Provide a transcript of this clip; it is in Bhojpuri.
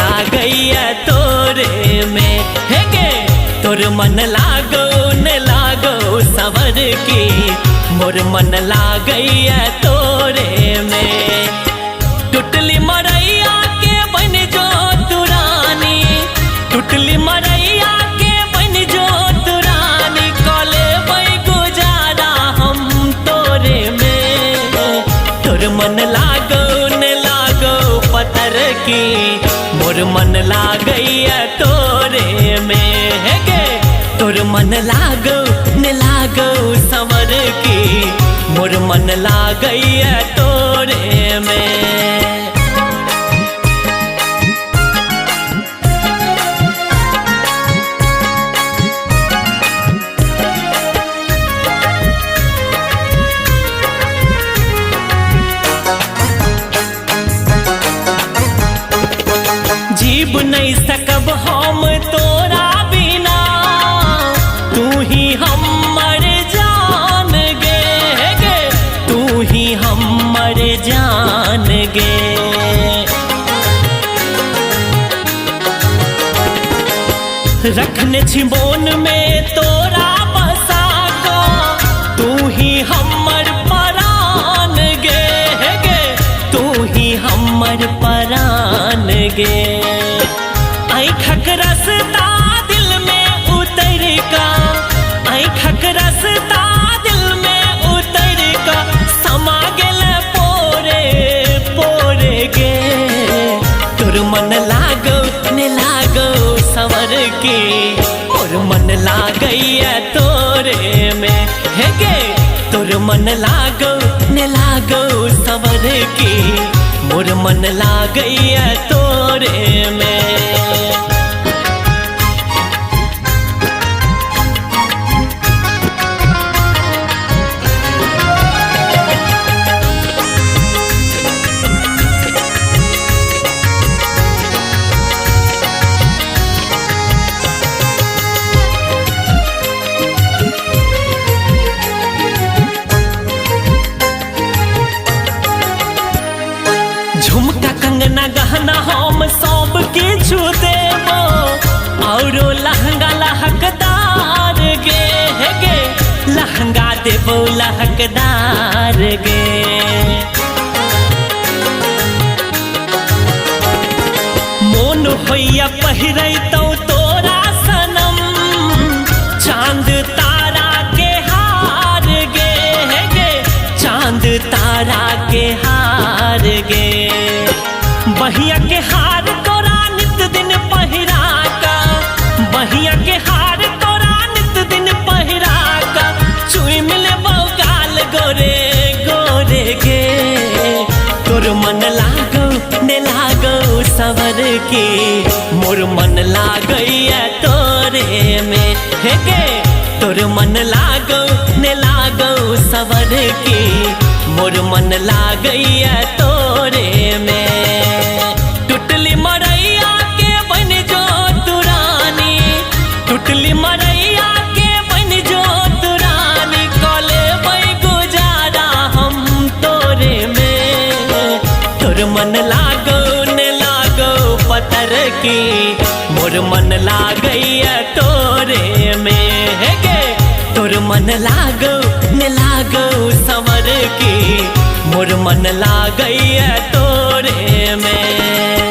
लागैया तोरे में हे गे तोर मन लागो न लागो सवर की मोर मन लागैया तोरे में। टुटली मरैया के बन जो तुरानी टुटली मरैया के बन जो तुरानी कले बई गुजारा हम तोरे में। तोर मन लागो न लागो पत्थर की मोर मन लागैया तोरे में हे गे तोर मन लागो न लागो सवर की मोर मन लागैया तोरे में। जीव नहीं सकब हम तोरा बिना तू ही हमर जान गे गे तू ही हमर जान गे। रखने छी मोन में तोरा बसा को तू ही हमर परान गे गे तू ही हमर परान गे। आँखक रसता दिल में उतर का आँखक रसता दिल में उतर का समा गेल पोरे पोरे गे तोर मन लागो न लागो सवर की मोर मन लागैया तोरे में हे गे तोर मन लागो न लागो सवर की मोर मन लागैया तोरे में। झुमका कंगना गहना हम सब किछु देबो औरो लहंगा लहकदार गे हे गे लहंगा देबो लहकदार गे। मोन होइया पहिरैतौ तोरा सनम चांद तारा के हार गे हे गे चांद तारा के हार गे। बहिया के हार तोरा नित दिन पहिरा का बहिया के हार तोरा नित दिन पहिरा का चुई मिले बौगाल गोरे गोरे गे तोर मन लागो न लागो सवर की मोर मन लागैया तोरे में हे गे तोर मन लागो न लागो सवर की मोर मन लागैया तोरे में। टुटली मरैया के बन जो तुरानी टुटली मरैया के बन जो तुरानी कले बई गुजारा हम तोरे में। तोर मन लागो न लागो पत्थर की मोर मन लागैया तोरे में हे गे तोर मन लागो न लागो सवर की मोर मन लागैया तोरे में।